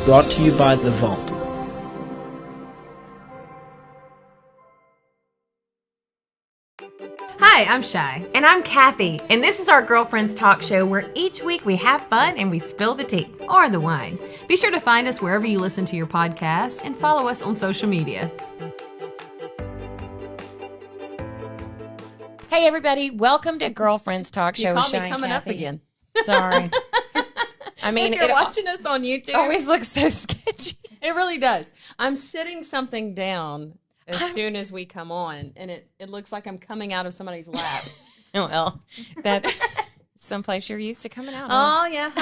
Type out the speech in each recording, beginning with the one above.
Brought to you by The Vault. Hi, I'm Shy. And I'm Kathy, and this is our Girlfriends Talk Show where each week we have fun and we spill the tea. Or the wine. Be sure to find us wherever you listen to your podcast and follow us on social media. Hey, everybody. Welcome to Girlfriends Talk Show. You with caught Shy me and coming up Kathy. again. Sorry. I mean, If you're watching us on YouTube, always looks so sketchy. it really does. I'm sitting something down as soon as we come on, and it looks like I'm coming out of somebody's lap. Well, that's someplace you're used to coming out of. Oh, yeah. Knew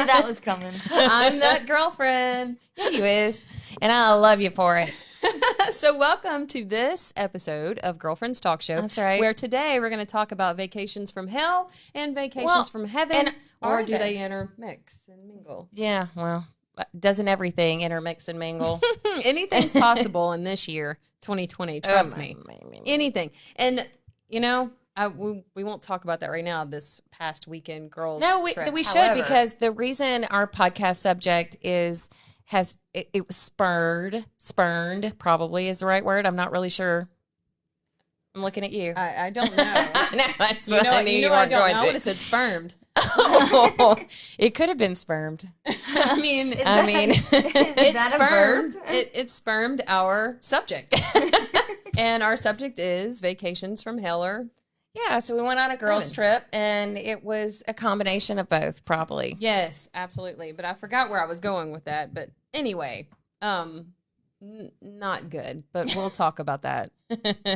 that was coming. I'm that girlfriend. Yeah, you is. And I love you for it. So welcome to this episode of Girlfriends Talk Show. That's right. Where today we're going to talk about vacations from hell and vacations from heaven. and or are do they? they intermix and mingle? Yeah, well, doesn't everything intermix and mingle? Anything's possible in this year, 2020. Trust me. Anything. And, you know, we won't talk about that right now, this past weekend girls No, trip. we should, However, because the reason our podcast subject it was spurned probably is the right word. I'm not really sure. I'm looking at you. I don't know. No, that's you what know, I knew you I weren't don't going know. I to. would have said spermed. It could have been spermed. I mean, Is it's that a verb? spermed. It spermed our subject. And our subject is vacations from hell or Yeah, so we went on a girls' trip, and it was a combination of both, probably. yes, absolutely. But I forgot where I was going with that. But anyway, not good. But we'll talk about that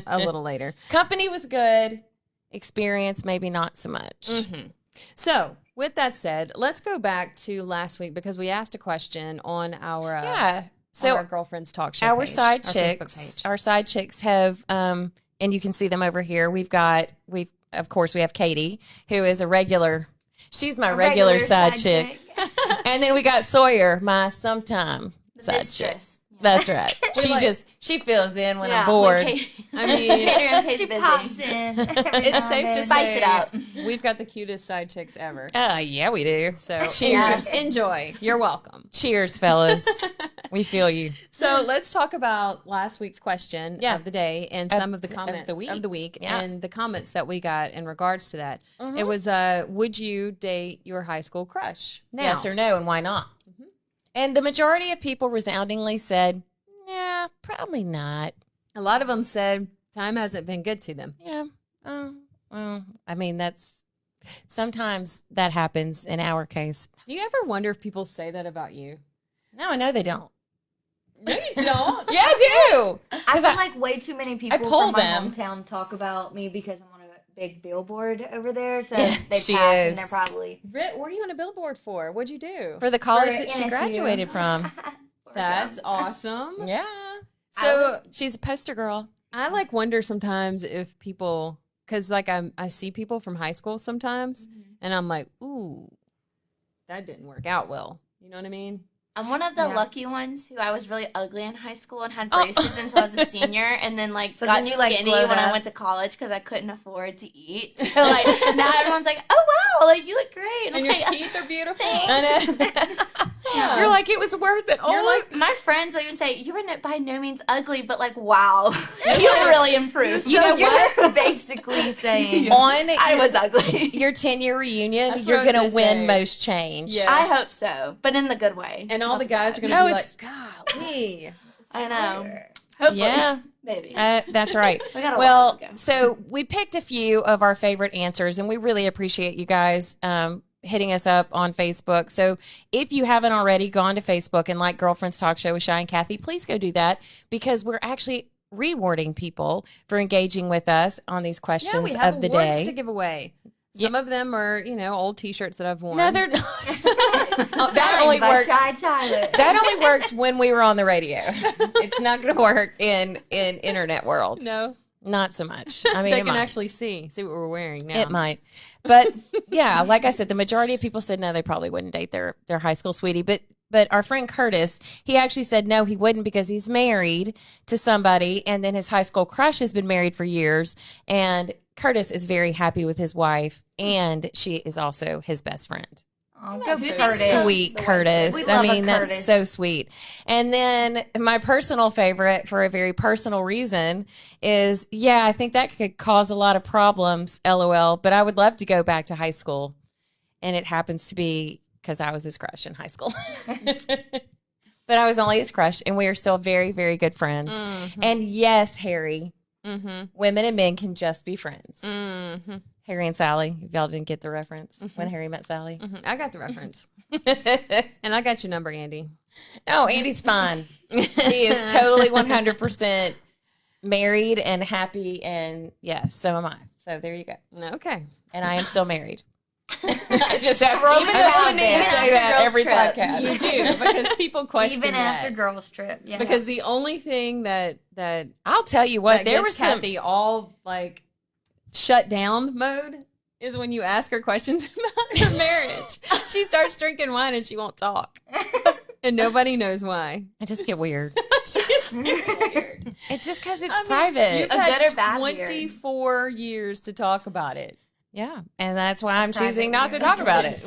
a little later. Company was good. Experience, maybe not so much. Mm-hmm. So, with that said, let's go back to last week because we asked a question on our Yeah. on So our Girlfriends Talk Show our page, side our chicks, Facebook page. our side chicks have, and you can see them over here. Of course, we have Katie, who is a regular. She's my regular side chick. And then we got Sawyer, my sometime side chick. Mistress. That's right. She fills in when I'm Yeah, bored. I mean, She pops in. it's safe to Spice say it up. we've got the cutest side chicks ever. Yeah, we do. So Cheers. enjoy. You're welcome. Cheers, fellas. We feel you. So let's talk about last week's question Yeah. of the day and Of- some of the of comments the week. Yeah. Mm-hmm. and the comments that we got in regards to that. It was, would you date your high school crush? Now, Yes or no, and why not? And the majority of people resoundingly said, yeah, probably not. a lot of them said time hasn't been good to them. Yeah. Well, I mean, sometimes that happens in our case. Do you ever wonder if people say that about you? No, I know they don't. No, you don't. Yeah, I do. I feel like way too many people pull from my them. hometown talk about me because I'm on a big billboard over there. So Yeah, they she pass is. and they're probably What are you on a billboard for? What'd you do? For the college For that she NSU. graduated from. That's awesome. Yeah. So She's a poster girl. I like wonder sometimes if people, because like I see people from high school sometimes, and I'm like, ooh, that didn't work out well. You know what I mean? I'm one of the Yeah. lucky ones who I was really ugly in high school and had braces until I was a senior, and then So got then you, like, skinny glowed when I up. went to college because I couldn't afford to eat. So like now everyone's like, "Oh wow, like you look great," And I'm your like, teeth are beautiful. Thanks. Yeah. You're like, it was worth it. You're like my friends even say you were by no means ugly, but like wow, you really improved. You know what? you're basically saying On I was ugly. your 10-year reunion, That's you're what I going was to gonna win say. most change. Yeah. I hope so, but in the good way. And all Not the guys bad. are going No, to be it's- like, golly. I know. Hopefully. Yeah. Maybe. That's right. We got a Well, while to go. so we picked a few of our favorite answers, and we really appreciate you guys hitting us up on Facebook. So if you haven't already gone to Facebook and like Girlfriends Talk Show with Shy and Kathy, please go do that because we're actually rewarding people for engaging with us on these Yeah, questions we have of the awards day. to give away. Some of them are, old T-shirts that I've worn. No, they're not. that Signed only by works. Shy Tyler. That only works when we were on the radio. It's not going to work in internet world. No, Not so much. I mean, they it can might. actually see what we're wearing now. It might. But yeah, like I said, the majority of people said no, they probably wouldn't date their high school sweetie. But our friend Curtis, he actually said no, he wouldn't because he's married to somebody, and then his high school crush has been married for years, and Curtis is very happy with his wife, and she is also his best friend. Oh, go That's Curtis. Sweet The Curtis. We I love a mean, that's Curtis. so sweet. And then my personal favorite for a very personal reason is, yeah, I think that could cause a lot of problems, LOL, but I would love to go back to high school. And it happens to be because I was his crush in high school. But I was only his crush, and we are still very, very good friends. And yes, Harry, women and men can just be friends. Harry and Sally, if y'all didn't get the reference when Harry met Sally. I got the reference. And I got your number, Andy. Oh, Andy's fine. He is totally 100% married and happy, and yes, so am I. So there you go. Okay. And I am still married. I just have Even I though need to even say after that girls' every trip. podcast. You do, because people question Even that. after girls' trip. Yeah. Because the only thing that I'll tell you what, that there gets was some. Kathy all like shut down mode is when you ask her questions about her marriage. She starts drinking wine and she won't talk. And nobody knows why. I just get weird. She gets very weird. It's just because it's I mean, private. You've A had good or bad 24 years to talk about it. Yeah, and that's why I'm Private choosing not to weird. talk about it.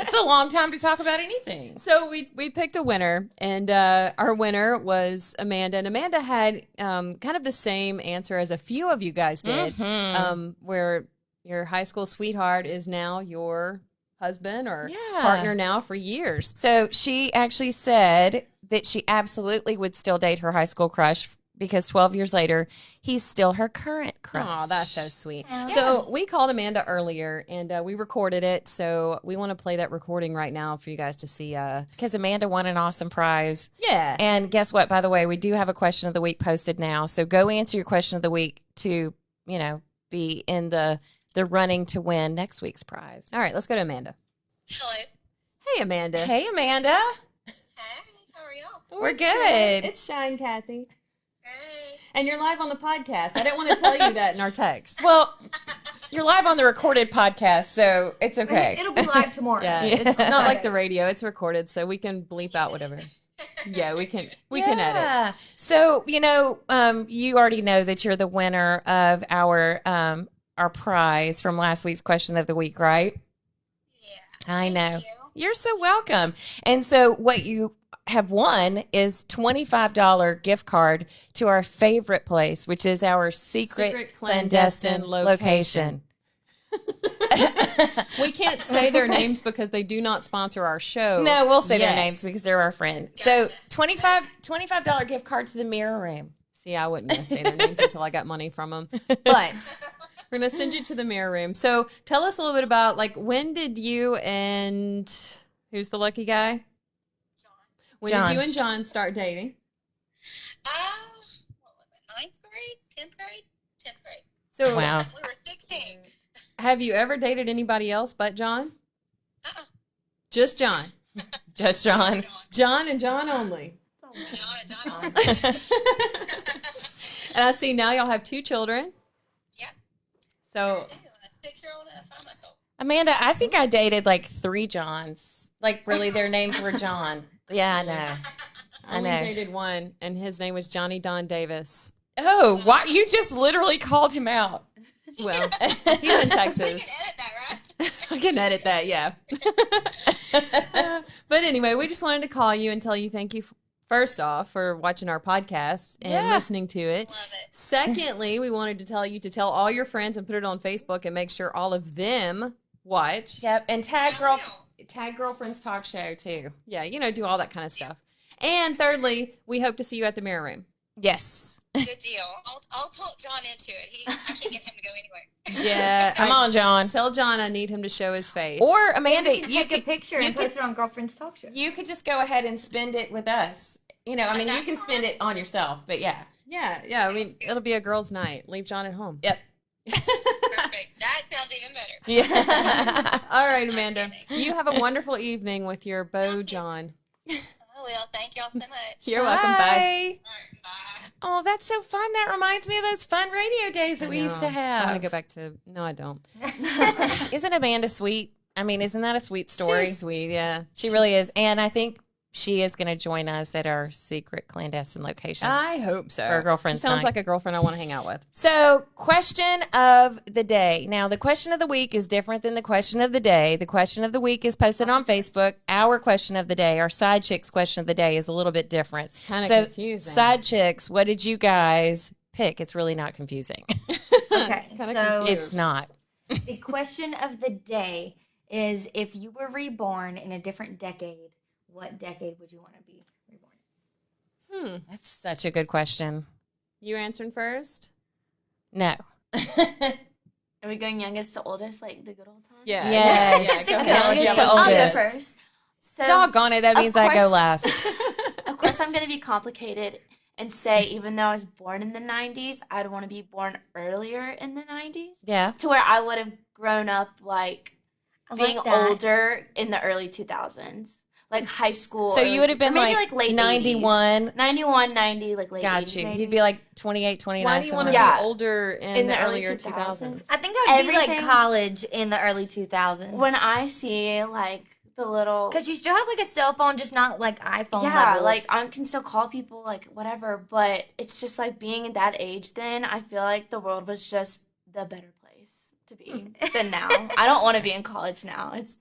It's a long time to talk about anything. So we picked a winner, and our winner was Amanda. And Amanda had kind of the same answer as a few of you guys did, where your high school sweetheart is now your husband or Yeah. partner now for years. So she actually said that she absolutely would still date her high school crush because 12 years later, he's still her current crush. Oh, that's so sweet. So we called Amanda earlier, and we recorded it. So we want to play that recording right now for you guys to see. Because Amanda won an awesome prize. Yeah. And guess what? By the way, we do have a question of the week posted now. So go answer your question of the week to, be in the running to win next week's prize. All right, let's go to Amanda. Hello. Hey, Amanda. Hey, Amanda. Hey, how are y'all? We're good. It's Shine Kathy. Hey. And you're live on the podcast. I didn't want to tell you that in our text. Well, you're live on the recorded podcast, so it's okay. It'll be live tomorrow. Yeah, it's not like the radio. It's recorded, so we can bleep out whatever. Yeah, we can edit. Yeah. So, you already know that you're the winner of our prize from last week's question of the week, right? Yeah. I know. Thank you. You're so welcome. And so what you have won is $25 gift card to our favorite place, which is our secret clandestine location. We can't say their names because they do not sponsor our show. No, we'll say yet. their names because they're our friend. So $25 gift card to the Mirror Room. See, I wouldn't say their names until I got money from them. But we're going to send you to the Mirror Room. So tell us a little bit about, when did you and who's the lucky guy? When John. did you and John start dating? What was it? 9th grade? 10th grade? 10th grade. So Wow. We were 16. have you ever dated anybody else but John? Uh-uh. Just John. Just John. John and John only. John. And I see now y'all have 2 children. Yep. So A 6-year-old and a 5-month-old. Amanda, I think I dated 3 Johns. Really, their names were John. Yeah, I know. I only dated one, and his name was Johnny Don Davis. Oh, why? You just literally called him out. Well, he's in We Texas. can edit that, right? I can edit that, yeah. But anyway, we just wanted to call you and tell you thank you first off for watching our podcast and Yeah. listening to it. Love it. Secondly, we wanted to tell you to tell all your friends and put it on Facebook and make sure all of them watch. Yep, and tag Girlfriends Talk Show too. Yeah, do all that kind of stuff. And thirdly, we hope to see you at the Mirror Room. Yes. Good deal. I'll talk John into it. I can't get him to go anywhere. Yeah. Come on, John. Tell John I need him to show his face. Or Amanda, You can take a picture and post it on Girlfriend's Talk Show. you could just go ahead and spend it with us. You can spend it on yourself, but yeah. Yeah. I mean, it'll be a girls' night. Leave John at home. Yep. Perfect. That sounds even better. Yeah. All right, Amanda. You have a wonderful evening with your beau, John. I will. Thank y'all so much. You're welcome. Bye. All right, bye. Oh, that's so fun. That reminds me of those fun radio days that we used to I have. want to go back to. No, I don't. Isn't Amanda sweet? I mean, isn't that a sweet story? She's sweet. Yeah. She really is. And I think she is going to join us at our secret clandestine location. I hope so. For a girlfriend's She sounds night. like a girlfriend I want to hang out with. So, question of the day. Now, the question of the week is different than the question of the day. The question of the week is posted on Facebook. Our question of the day, our side chicks question of the day, is a little bit different. Kind of So, confusing. side chicks, what did you guys pick? It's really not confusing. Okay, Kinda so confused. It's not. the question of the day is: if you were reborn in a different decade, what decade would you want to be reborn? That's such a good question. You answering first? No. Are we going youngest to oldest, like the good old times? Yeah. Yes. Yeah, go Youngest ahead. to Yeah, I'll go oldest. first. So, Doggone it, that of means I go course- last. of course, I'm going to be complicated and say, even though I was born in the 90s, I'd want to be born earlier in the 90s Yeah. to where I would have grown up, like, I being like that. older in the early 2000s. Like high school. So early you would have two- or been maybe like late 91. 80s. 91, 90, like late Got 80s. you. maybe. You'd be like 28, 29. Why do you want to somewhere. Yeah. be older in the early earlier 2000s? I think I would be like Everything- college in the early 2000s. When I see, like, the little... Because you still have like a cell phone, just not like iPhone yeah, level. like I can still call people, like whatever, but it's just like being at that age then, I feel like the world was just the better place to be than now. I don't want to be in college now. It's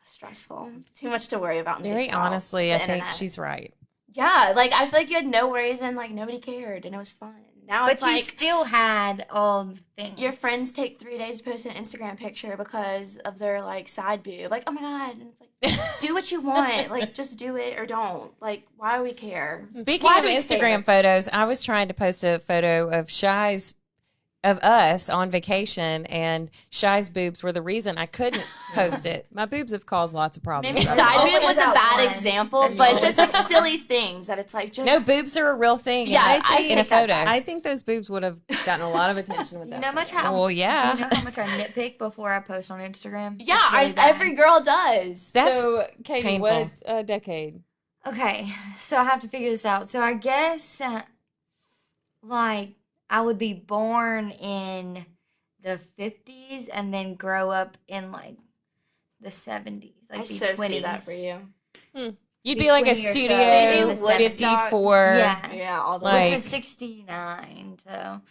stressful. Too much to worry about. and Very think about. honestly, The I think internet. she's right. Yeah, like I feel like you had no worries and like nobody cared and it was fun. Now but it's you like still had all the things. your friends take 3 days to post an Instagram picture because of their like side boob. Like, oh my god, and it's like do what you want. Like just do it or don't. Like why do we care? Speaking Why of do we Instagram care? photos, I was trying to post a photo of of us on vacation, and Shy's boobs were the reason I couldn't post it. My boobs have caused lots of problems. Maybe That's side all. boob was a that bad one. example, There's but always just like that one. silly things that it's like just No, boobs are a real thing. Yeah, in a- I in a take that photo. back. I think those boobs would have gotten a lot of attention with Do you that. know much photo. how? Well, yeah. Do you know how much I nitpick before I post on Instagram? yeah, It's really bad. every girl does. That's So, Katie, painful. what decade? Okay, so I have to figure this out. So I guess, like, I would be born in the 50s and then grow up in, like, the 70s. Like, I the so 20s. see that for you. You'd be like a 20 or so. Studio Maybe Woodstock. 54. Yeah. Yeah, all the Like- way. Which was 69, so.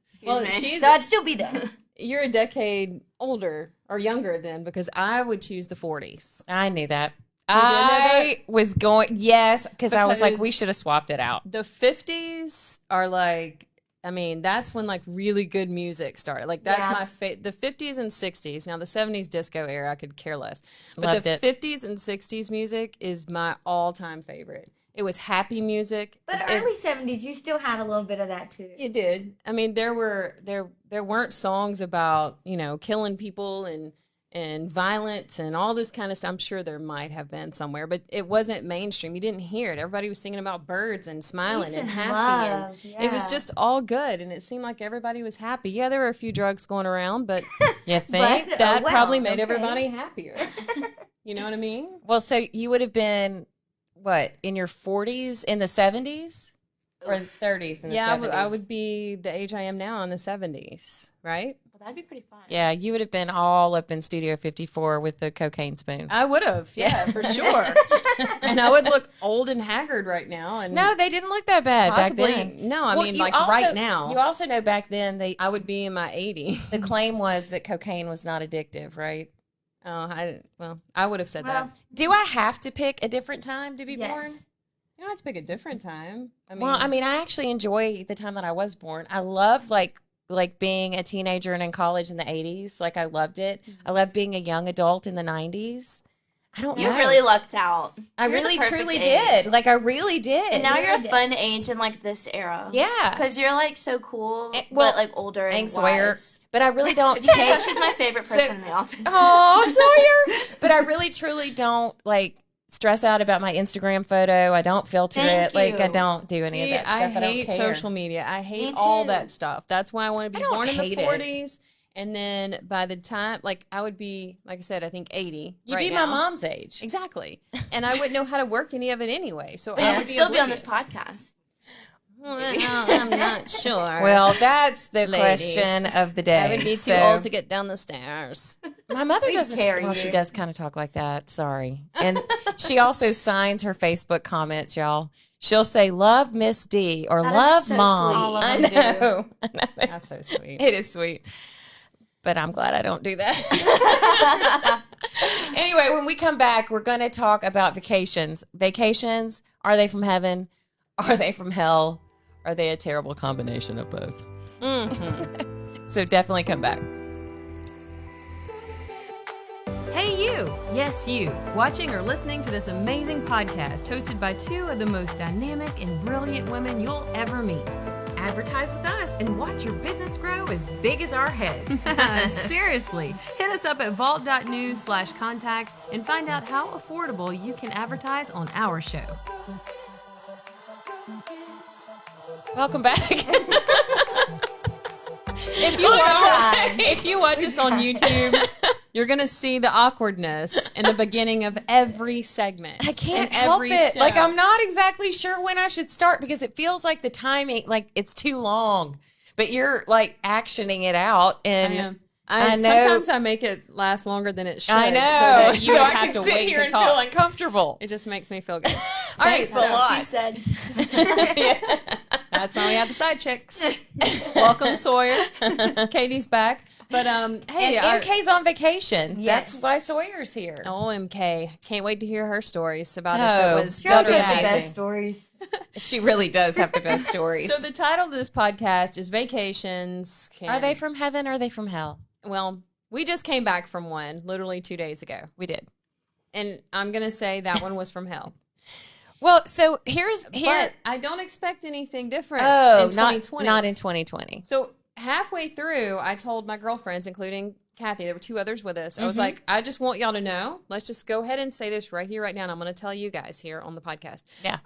Excuse Well, me. she's So I'd still be there. you're a decade older or younger then, because I would choose the 40s. I knew that. did know I was going, yes, because I was like, Because- we should have swapped it out. The 50s are like, I mean, that's when like really good music started. Like that's Yeah. my the 50s and 60s. Now the 70s disco era, I could care less. But Loved the it. 50s and 60s music is my all-time favorite. It was happy music. But It- early 70s, you still had a little bit of that, too. It did. I mean, there weren't songs about, killing people and violence and all this kind of stuff. I'm sure there might have been somewhere, but it wasn't mainstream. You didn't hear it. Everybody was singing about birds and smiling Peace and and happy. love, And it was yeah. just all good. And it seemed like everybody was happy. Yeah, there were a few drugs going around, but You think? But- that well, probably made okay. everybody happier. You know what I mean? Well, so you would have been, what, in your 40s in the 70s? Or 30s in the Yeah, 70s? I would be the age I am now in the 70s, right? Well, that'd be pretty fun. Yeah, you would have been all up in Studio 54 with the cocaine spoon. I would have, yeah, for sure. And I would look old and haggard right now. And No, they didn't look that bad possibly, back then. no, I Well, mean, you like also- right now, You also know back then I would be in my 80s. the claim was that cocaine was not addictive, right? Oh, I would have said that. Do I have to pick a different time to be Yes. born? You know, let's pick a different time. Well, I mean, I actually enjoy the time that I was born. I love like being a teenager and in college in the 80s. Like I loved it. I loved being a young adult in the 90s. I don't You know. really lucked out. I You're the really perfect truly age. did. Like I really did. And now you're a You're fun age in like this era. yeah. Because you're like so cool, well, but like older and Thanks, Sawyer. wise. But I really don't If you can take tell, she's my favorite person in the office. Oh, Sawyer. But I really truly don't like stress out about my Instagram photo. I don't filter Thank it. Like I you. don't do any See, of that stuff. I don't hate care. social media. I hate Me all too. that stuff. That's why I want to be I don't born in the hate it. 40s. And then by the time, like, I would be, like I said, I think 80. You'd right be my now. mom's age. Exactly. And I wouldn't know how to work any of it anyway. So But I you would could still be on this oblivious. podcast. I'm not sure. Well, that's the Ladies. question of the day. I would be too So- old to get down the stairs. My mother We doesn't. carry Well, she you. does kind of talk like that. Sorry. And she also signs her Facebook comments, y'all. She'll say, "Love Miss D" or That is "Love so Mom." sweet. All of I them do. know. I know. That's so sweet. It is sweet. But I'm glad I don't do that. Anyway, when we come back, we're going to talk about vacations. Vacations, are they from heaven? Are they from hell? Are they a terrible combination of both? So definitely come back. Hey, you! Yes, you, watching or listening to this amazing podcast hosted by two of the most dynamic and brilliant women you'll ever meet. Advertise with us and watch your business grow as big as our heads. Seriously, hit us up at vault.news/contact and find out how affordable you can advertise on our show. Welcome back. If you watch us on YouTube, you're gonna see the awkwardness in the beginning of every segment. I can't and help every it. show. Like, I'm not exactly sure when I should start because it feels like the timing, like it's too long. But you're like actioning it out, and I know. Sometimes I make it last longer than it should. I know. So that you So would I have can to sit wait here to and talk. feel uncomfortable. It just makes me feel good. All right, Thanks so a lot. She said. that's why we have the side chicks. Welcome, Sawyer. Katie's back. But hey, And MK's on vacation. Yes. That's why Sawyer's here. oh, MK, can't wait to hear her stories about Oh, if it was. She always That'd be has the amazing. best stories. She really does have the best stories. So the title of this podcast is Vacations. Are they from heaven or are they from hell? Well, we just came back from one literally 2 days ago. We did. And I'm going to say that one was from hell. Well, so here. But I don't expect anything different Oh, in 2020. not in 2020. So halfway through, I told my girlfriends, including Kathy, there were two others with us. I was like, I just want y'all to know. Let's just go ahead and say this right here, right now. And I'm going to tell you guys here on the podcast. Yeah.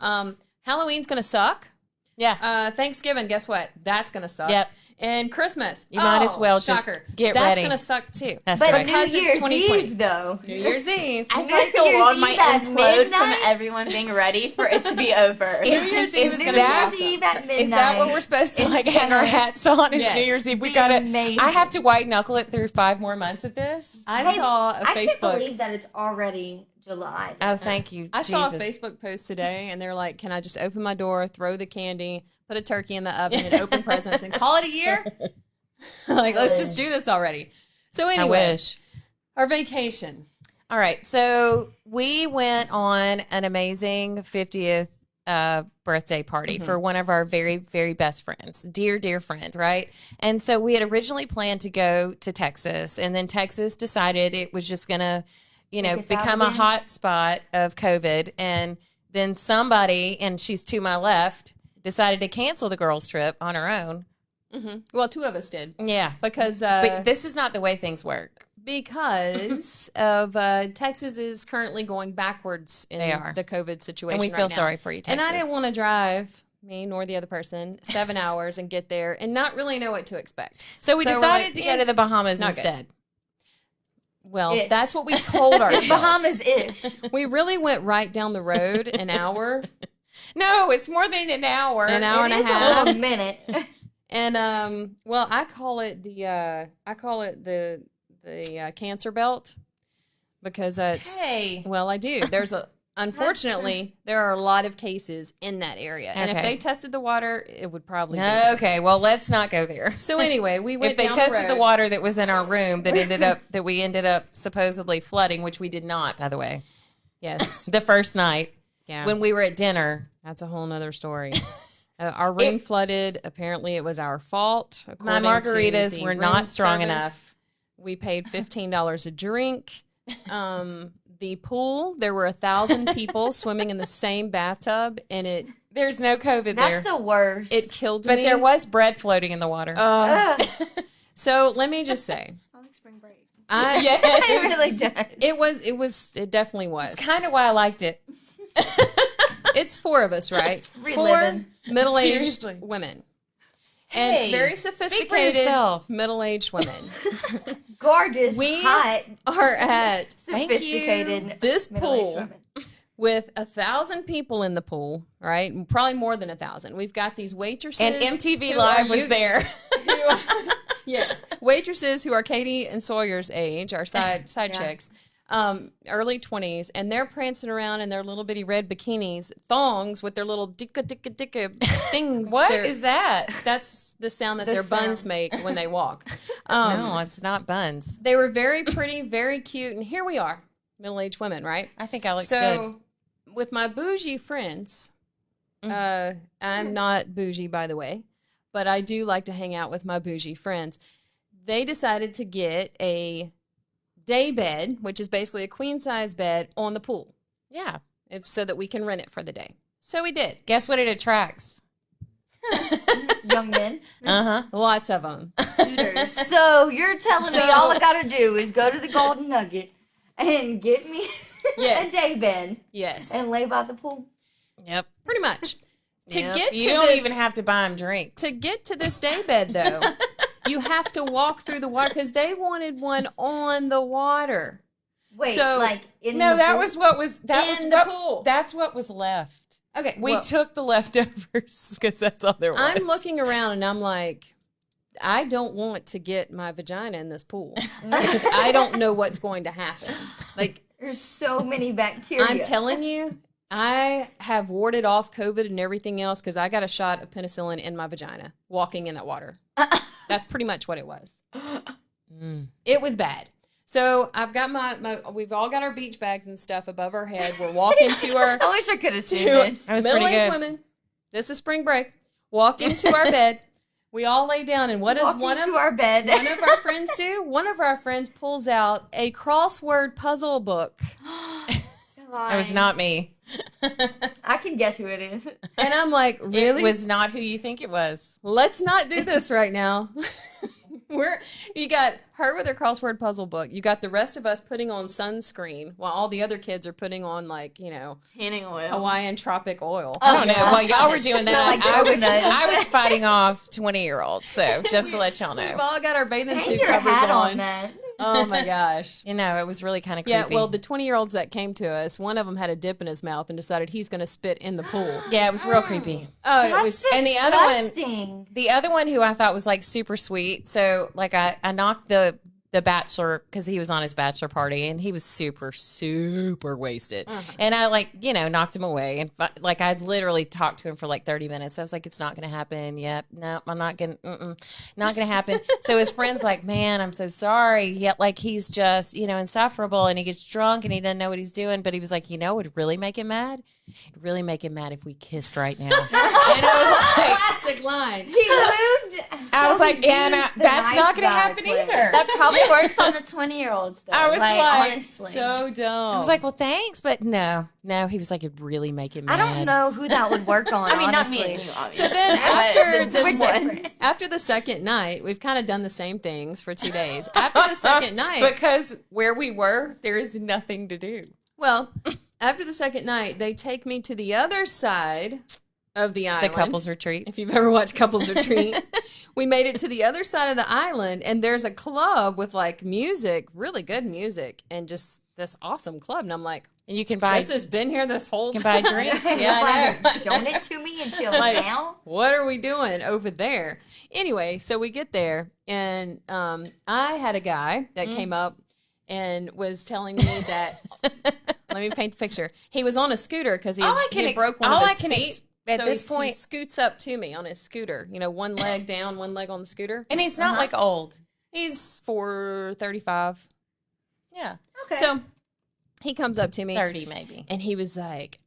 Halloween's going to suck. Yeah. Thanksgiving, guess what? That's going to suck. Yep. And Christmas. You might as well just shocker. get That's ready. going to suck too. That's But right. Because New it's Year's 2020. Eve, though. New Year's Eve. I feel like the New Year's world Eve might at implode from midnight? everyone being ready for it to be over. New Year's Eve is New going to Year's be awesome. Eve at midnight. Is that what we're supposed to It's like hang our gonna hats on? Is Yes. New Year's Eve? We be gotta. amazing. I have to white knuckle it through 5 more months of this. I saw a I can't Facebook. believe that it's already July. Oh, thank you. I saw a Jesus. Facebook post today, and they're like, "Can I just open my door, throw the candy, put a turkey in the oven, and open presents, and call it a year? Like, let's just do this already." So I anyway, wish. our vacation. All right. So we went on an amazing 50th birthday party for one of our very, very best friends, dear friend, right? And so we had originally planned to go to Texas, and then Texas decided it was just going to, Take us out become a again? hot spot of COVID. And then somebody, and she's to my left, decided to cancel the girls' trip on her own. Well, two of us did Yeah. because But this is not the way things work. because of Texas is currently going backwards in They are. the COVID situation, And we feel right now. sorry for you, Texas. And I didn't want to drive me nor the other person 7 hours and get there and not really know what to expect. So we we're decided like, to eh, go to the Bahamas not good. instead. Well, Ish. that's what we told ourselves. Bahamas-ish. We really went right down the road an hour. No, it's more than an hour. An hour and It a is half. little minute. And well, I call it the cancer belt because it's Hey. well, I do. There's a unfortunately there are a lot of cases in that area, and if Okay. they tested the water, it would probably be Okay, well, let's not go there. So anyway, we went. If they down tested the road. water that was in our room that we ended up supposedly flooding, which we did not, by the way, yes, the first night yeah, when we were at dinner. that's a whole nother story. Our room flooded. Apparently, it was our fault. My according to margaritas the were room not strong service. enough. We paid $15 a drink. The pool, there were 1,000 people swimming in the same bathtub, and it There's no COVID That's there. the worst. it killed But me. there was bread floating in the water. Ugh. So let me just say, Sounds like spring break. it really does. it definitely was. Kind of why I liked it. It's 4 of us, right? 4 Reliving. middle-aged Seriously. women. Hey, And very speak for sophisticated yourself. middle-aged women Gorgeous, We- hot, are at Thank you. sophisticated. this middle-aged pool women. with 1,000 people in the pool, right? Probably more than 1,000. We've got these waitresses. And MTV who Live are was there. Yes. Waitresses who are Katie and Sawyer's age, our side chicks, early 20s, and they're prancing around in their little bitty red bikinis, thongs with their little dicka things. What is that? That's the sound that their buns make when they walk. No, it's not buns. They were very pretty, very cute, and here we are, middle-aged women, right? I think I look So, with my bougie friends, I'm not bougie, by the way, but I do like to hang out with my bougie friends. They decided to get a day bed, which is basically a queen-size bed, on the pool, Yeah. so that we can rent it for the day. So we did. Guess what it attracts? Young men. Uh-huh. Lots of them. Suitors. So you're telling me all I gotta do is go to the Golden Nugget and get me Yes. a day bed Yes. and lay by the pool? Yep. Pretty much. To get You to don't this, even have to buy them drinks. to get to this day bed, though, you have to walk through the water because they wanted one on the water. Wait, So- like in No, the that pool? was what was In the pool. That's what was left. Okay, We well, took the leftovers because that's all there was. I'm looking around and I'm like, I don't want to get my vagina in this pool because I don't know what's going to happen. Like, There's so many bacteria. I'm telling you, I have warded off COVID and everything else because I got a shot of penicillin in my vagina walking in that water. That's pretty much what it was. It was bad. So I've got we've all got our beach bags and stuff above our head. We're walking to our I wish I could have seen to this. That was pretty middle-aged good. women. This is spring break. Walk into our bed. We all lay down, and what does Walking one of to our bed. one of our friends do? One of our friends pulls out a crossword puzzle book, It was not me. I can guess who it is. and I'm like, really? It was not who you think it was. Let's not do this right now. You got her with her crossword puzzle book. You got the rest of us putting on sunscreen while all the other kids are putting on, like, Tanning oil. Hawaiian tropic oil. I don't know. While y'all were doing Smell that, like I coconuts. was fighting off 20-year-olds. So just to let y'all We've know. all got our bathing Hang suit your covers hat on. on that. Oh my gosh. You know, it was really kind of creepy. Yeah, well, the 20-year-olds that came to us, one of them had a dip in his mouth and decided he's going to spit in the pool. Yeah, it was real creepy. Oh, it That's was. and the other one- disgusting. The other one who I thought was like super sweet. So like I knocked the bachelor because he was on his bachelor party and he was super wasted. And I knocked him away and I literally talked to him for like 30 minutes. I was like, it's not going to happen. Yep. No, I'm not going to, not going to happen. So his friend's like, man, I'm so sorry. Yet like, he's just, insufferable and he gets drunk and he doesn't know what he's doing. But he was like, it would really make him mad. It'd really make him mad if we kissed right now. And I was like, Classic line. He moved. I was so like, he Anna, used the that's nice not going to guy happen clip. either. That probably works on the 20-year-olds, though. I was like, honestly. So dumb. I was like, well, thanks, but no. He was like, it'd really make him mad. I don't know who that would work on. I mean, not honestly. me and you, obviously. So then after But this ones. after the second night, we've kind of done the same things for 2 days. After the second night, Because where we were, there is nothing to do. well, after the second night, they take me to the other side of the The island. couples retreat. If you've ever watched Couples Retreat, we made it to the other side of the island, and there's a club with like music, really good music, and just this awesome club. And I'm like, And you can buy, this has been here this whole you can time. buy drinks. You Yeah, I know. haven't shown it to me until now. What are we doing over there? Anyway, so we get there, and I had a guy that came up and was telling me that. Let me paint the picture. He was on a scooter because he, All I he can had ex- broke one all of I his can feet. ex- at So this he point- scoots up to me on his scooter. One leg down, one leg on the scooter. And he's not like old. He's 435. Yeah. Okay. So he comes up to me 30 maybe. and he was like,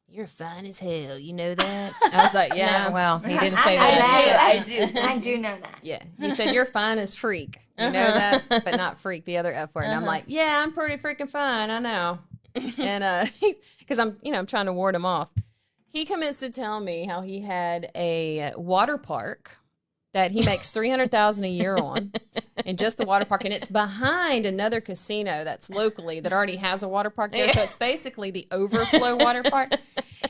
"You're fine as hell. You know that?" I was like, "Yeah." No, well, he didn't I say know that. that. I do know that. Yeah. He said, "You're fine as freak." You know that, but not freak, the other F word. And I'm like, "Yeah, I'm pretty freaking fine. I know." And because I'm trying to ward him off. He commits to tell me how he had a water park that he makes $300,000 a year on, in just the water park, and it's behind another casino that's locally that already has a water park there. So it's basically the overflow water park.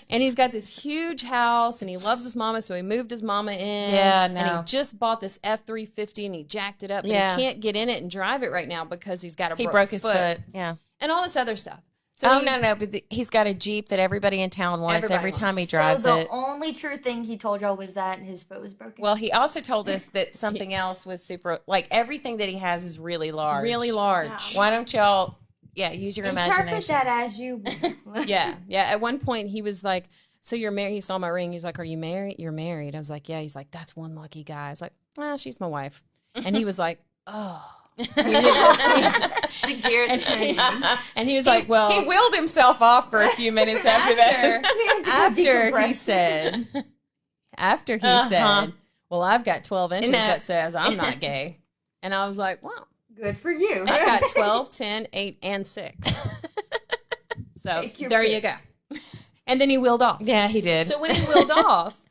And he's got this huge house, and he loves his mama, so he moved his mama in. Yeah, And no. he just bought this F-350, and he jacked it up. Yeah. And he can't get in it and drive it right now because he's got a He broke his foot. Yeah. and all this other stuff. Oh, no, but he's got a Jeep that everybody in town wants Everybody every time he wants. drives so the it. only true thing he told y'all was that his foot was broken. Well, he also told us that something else was super, like everything that he has is really large. Really large. Why don't y'all, use your interpret imagination. that as you will. Yeah. At one point, he was like, "So you're married?" He saw my ring. He's like, "Are you married?" "You're married." I was like, "Yeah." He's like, "That's one lucky guy." I was like, "She's my wife." And he was like, "Oh." The gears turning. And he was like, "Well," He wheeled himself off for a few minutes after that. after he said, "Well, I've got 12 inches No. that says I'm not gay," and I was like, "Well, Good for you. I've got 12, 10, 8, and 6." So Take your there pick. you go. And then he wheeled off. Yeah, he did. So when he wheeled off,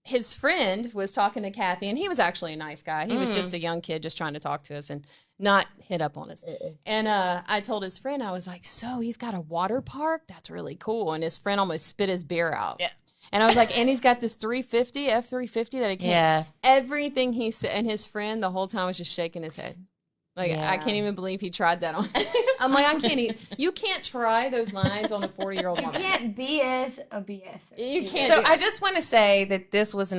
his friend was talking to Kathy, and he was actually a nice guy. He was just a young kid just trying to talk to us and not hit up on us. And I told his friend, I was like, "So he's got a water park? That's really cool." And his friend almost spit his beer out. Yeah. And I was like, "And he's got this F-350 that he can't." Yeah. Everything he said, and his friend the whole time was just shaking his head. Like, Yeah. I can't even believe he tried that on. I'm like, I can't. You can't try those lines on a 40-year-old You woman. can't BS a BS. You can't. So do I it. just want to say that this was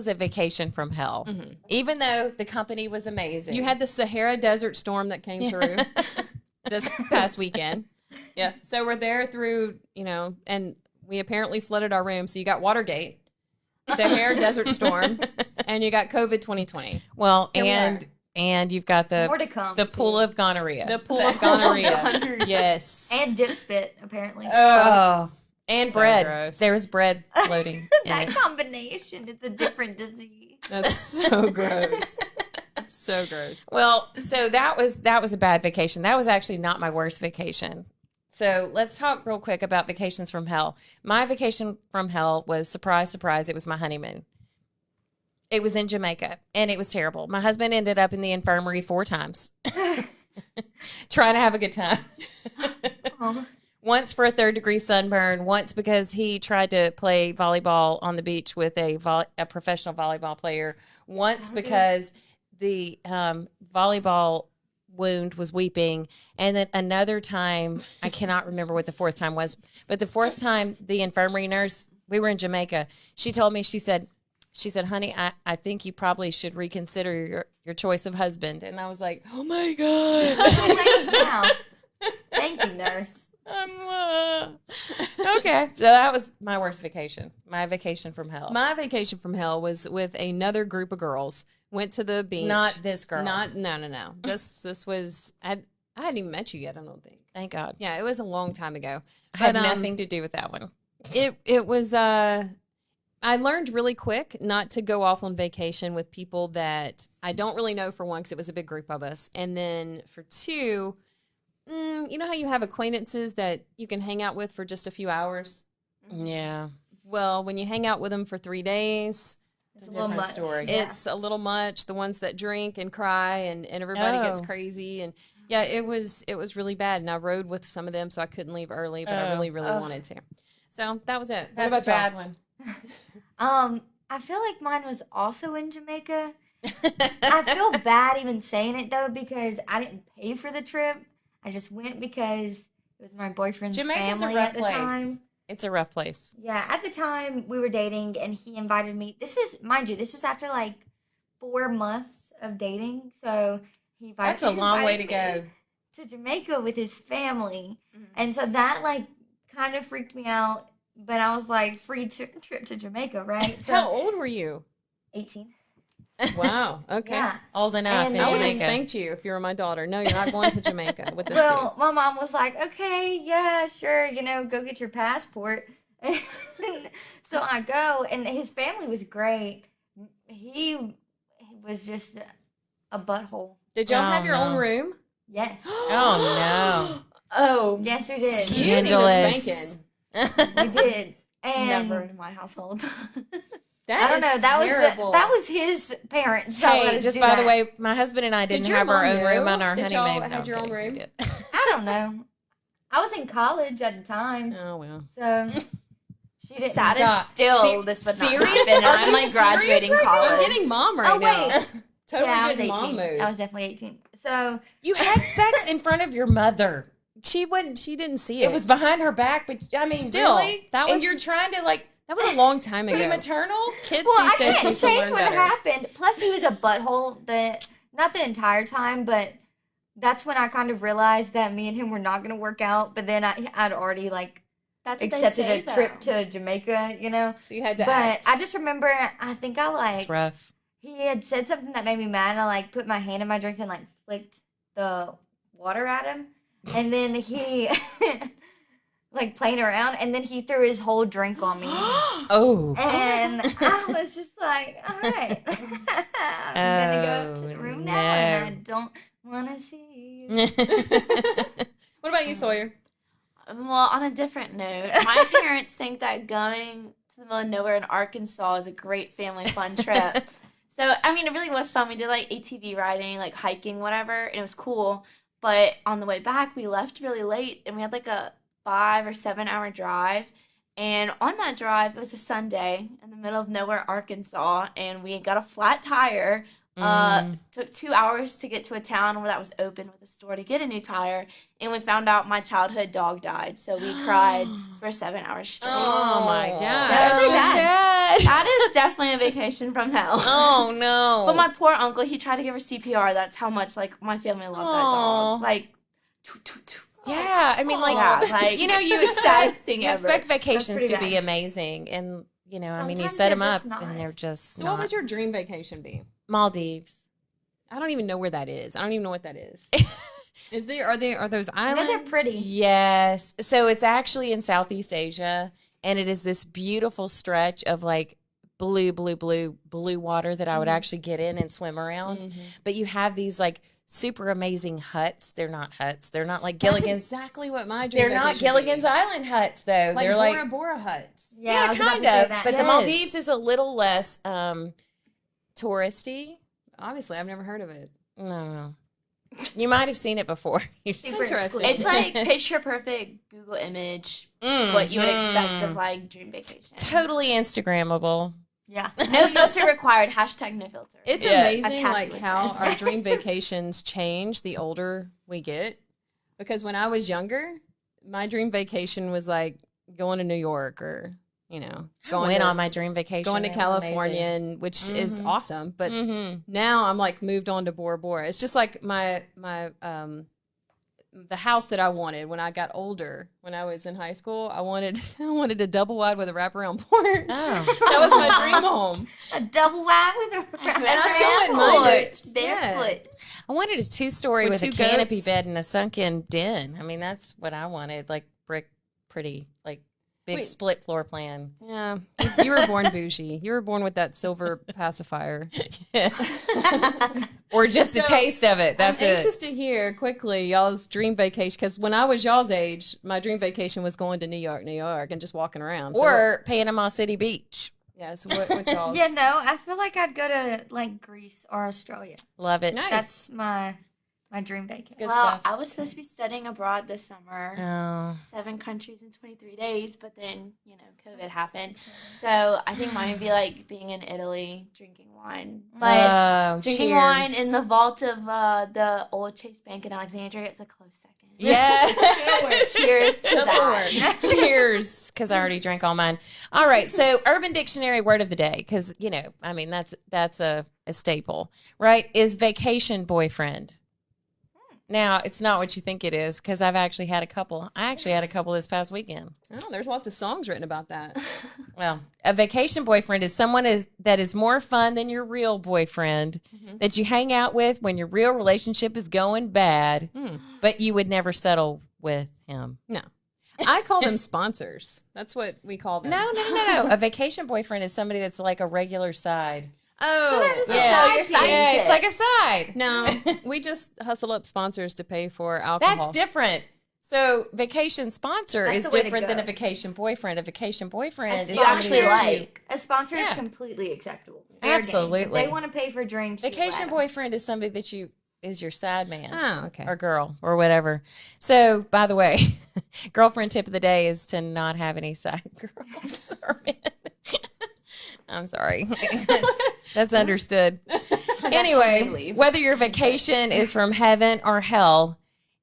a vacation from hell. Even though the company was amazing. You had the Sahara Desert storm that came through this past weekend. Yeah. So we're there through, and we apparently flooded our room. So you got Watergate, Sahara Desert storm, and you got COVID 2020. well, Here we and you've got More to come. the pool of gonorrhea. The pool of gonorrhea. Yes. and dip spit, apparently. Oh, and So bread. gross. There was bread floating in That it. combination, it's a different disease. That's so gross. So gross. Well, so that was a bad vacation. That was actually not my worst vacation. So let's talk real quick about vacations from hell. My vacation from hell was, surprise, surprise, it was my honeymoon. It was in Jamaica, and it was terrible. My husband ended up in the infirmary 4 times trying to have a good time. Oh. Once for a 3rd-degree sunburn, once because he tried to play volleyball on the beach with a professional volleyball player, once because the volleyball wound was weeping, and then another time, I cannot remember what the 4th time was, but the 4th time, the infirmary nurse, we were in Jamaica, she told me, she said, "Honey, I think you probably should reconsider your choice of husband." And I was like, "Oh my God." Now. Thank you, nurse. Okay. So that was my worst vacation. My vacation from hell. My vacation from hell was with another group of girls. Went to the beach. Not this girl. No. This was I hadn't even met you yet. I don't think. Thank God. Yeah, it was a long time ago. I had But, nothing to do with that one. It was. I learned really quick not to go off on vacation with people that I don't really know, for one, because it was a big group of us, and then for 2, you know how you have acquaintances that you can hang out with for just a few hours. Yeah. Well, when you hang out with them for 3 days. It's a little different much. story. Yeah. It's a little much. The ones that drink and cry and everybody gets Oh. crazy. And yeah, it was really bad. And I rode with some of them, so I couldn't leave early, but I really wanted to. So that was it. That's What a about y'all? bad one. I feel like mine was also in Jamaica. I feel bad even saying it though, because I didn't pay for the trip. I just went because it was my boyfriend's Jamaica's a family rough at the place. time. It's a rough place. Yeah, at the time we were dating, and he invited me. This was, mind you, this was after like 4 months of dating. So he invited. That's a long way to invited go. me to Jamaica with his family, Mhm. and so that like kind of freaked me out. But I was like, free trip to Jamaica, right? So How old were you? 18. Wow. Okay. Yeah. Old enough And in I would have Jamaica. spanked you if you were my daughter. No, you're not going to Jamaica with this Well, my mom was like, okay, yeah, sure, go get your passport. So I go, and his family was great. He was just a butthole. dude. Did y'all Oh, have your own no. room? Yes. Oh Oh, Yes, we did. no. Scandalous. Spanking. We did. And never in my household. I don't know. is That terrible. was his parents. That let Hey, us just do by that. the way, my husband and I didn't your have our mom own room know on our that y'all honeymoon. had your I'm own kidding, room? I'm kidding. I don't know. I was in college at the time, Oh well. so she didn't. Sad Stop. as still, Se- this would not serious? happen. And Are I'm you like graduating serious right now? college. I'm getting mom right Oh, now. wait. Totally yeah, I was getting 18. mom mood. I was definitely 18. So You had sex in front of your mother. She didn't see it. It was behind her back, but I mean, Still, really? that and was- you're trying to like that was a long time be ago. maternal? Kids Well, I these days can't need to change learn what better. happened. Plus, he was a butthole. Not the entire time, but that's when I kind of realized that me and him were not going to work out. But then I'd already like That's what they accepted say, a trip though. to Jamaica, you know. So you had to But act. I just remember, I think I like It's rough. he had said something that made me mad, and I like put my hand in my drinks and like flicked the water at him, and then he like playing around, and then he threw his whole drink on me. Oh. And I was just like, all right, I'm gonna go to the Oh, room now, and I no. don't want to see you. What about you, Sawyer? Well, on a different note, my parents think that going to the middle of nowhere in Arkansas is a great family fun trip. So, I mean, it really was fun. We did like ATV riding, like hiking, whatever, and it was cool. But on the way back, we left really late, and we had like a 5 or 7 hour drive. And on that drive, it was a Sunday in the middle of nowhere, Arkansas, and we got a flat tire. Took 2 hours to get to a town where that was open with a store to get a new tire, and we found out my childhood dog died, so we cried for 7 hours straight. Oh my god. That's So sad. sad. That is definitely a vacation from hell. Oh no. But my poor uncle, he tried to give her CPR. That's how much like my family loved that Aw. dog. Like, toot, toot, toot. Yeah, I mean, like, Yeah, like, you know, you saddest expect thing you ever. expect vacations pretty to be bad. amazing, and you know, I mean, you Sometimes set they're them up, just not. and they're just So not. what would your dream vacation be? Maldives? I don't even know where that is. I don't even know what that is. Are those I know islands? they're pretty. Yes. So it's actually in Southeast Asia, and it is this beautiful stretch of like blue water that I would actually get in and swim around. But you have these like super amazing huts. They're not huts. They're not like That's Gilligan's. exactly what my dream They're not vacation would be. Gilligan's Island huts though. Like they're Bora like Bora huts. Yeah, I yeah, was about kind to say of. that. But the Yes. Maldives is a little less touristy. Obviously, I've never heard of it. No. You might have seen it before. Super Interesting. It's like picture perfect Google image, what you would expect of like dream vacation. Totally Instagrammable. Yeah. No filter required. Hashtag no filter. It's Yeah. As amazing Kathy like would how say. our dream vacations change the older we get. Because when I was younger, my dream vacation was like going to New York or, you know, Going going to, on my dream vacation. going to It was California, amazing. and which is Mhm. awesome. But Mhm. now I'm like moved on to Bora Bora. It's just like my the house that I wanted when I got older. When I was in high school, I wanted a double wide with a wraparound porch. Oh. That was my dream home. A double wide with a And I still wouldn't mind it. Barefoot. I wanted a 2-story With with a 2 canopy goats. bed and a sunken den. I mean, that's what I wanted. Like brick, pretty, like big Wait. split floor plan. Yeah, you were born bougie. You were born with that silver pacifier. Or just a taste of it. That's I'm it. anxious to hear quickly y'all's dream vacation, because when I was y'all's age, my dream vacation was going to New York, and just walking around. So Or Panama City Beach. yeah, so what y'all's? Yeah, no, I feel like I'd go to like Greece or Australia. Love it. Nice. That's my dream vacation. Good Well, stuff. I was supposed to be studying abroad this summer. Oh. 7 countries in 23 days, but then, you know, COVID happened. So I think mine would be like being in Italy, drinking wine. But Oh, drinking cheers. wine in the vault of the old Chase Bank in Alexandria, it's a close second. Yeah. Cheers to that. Cheers, because I already drank all mine. All right, so Urban Dictionary word of the day, because you know, I mean, that's a staple, right? Is vacation boyfriend. Now, it's not what you think it is, because I've actually had a couple. I actually had a couple this past weekend. Oh, there's lots of songs written about that. Well, a vacation boyfriend is someone that is more fun than your real boyfriend, that you hang out with when your real relationship is going bad, but you would never settle with him. No, I call them sponsors. That's what we call them. No. A vacation boyfriend is somebody that's like a regular side. So they're just a Yeah. side piece. Yeah, it's like a side. No, we just hustle up sponsors to pay for alcohol. That's different. So vacation sponsor That's is the way to different than a go. vacation boyfriend. A vacation boyfriend is You actually somebody that you- like. A sponsor is Yeah. completely acceptable. Fair game. Absolutely. If they want to pay for drinks, you Vacation let 'em. boyfriend is somebody that you is your side man. Oh, okay. Or girl or whatever. So, by the way, girlfriend tip of the day is to not have any side girls or men. I'm sorry. That's understood. when they Anyway, leave. whether your vacation is from heaven or hell,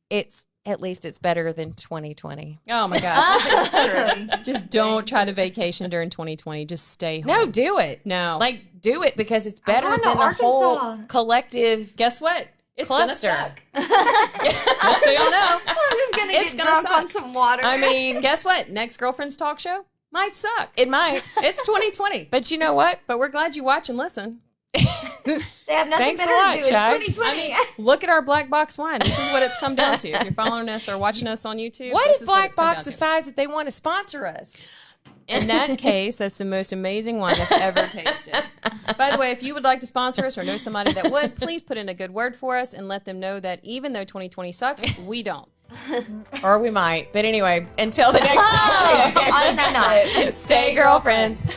it's at least it's better than 2020. Oh my God. Just don't try to vacation during 2020. Just stay home. No, do it. No. Like, do it because it's better going to than the whole Arkansas. collective guess what? It's cluster. gonna suck. Just so y'all know. I'm just gonna It's get gonna drunk suck. on some water. I mean, guess what? Next Girlfriend's Talk Show might suck. It might. It's 2020. But you know what? But we're glad you watch and listen. they have nothing Thanks a better lot, to do. Shai. It's 2020. Look at our black box wine. This is what it's come down to. If you're following us or watching us on YouTube, What this if is Black it's come Box down to. decides that they want to sponsor us? In that case, that's the most amazing wine I've ever tasted. By the way, if you would like to sponsor us or know somebody that would, please put in a good word for us and let them know that even though 2020 sucks, we don't. Or we might. But anyway, until the next time, On that note. stay girlfriends.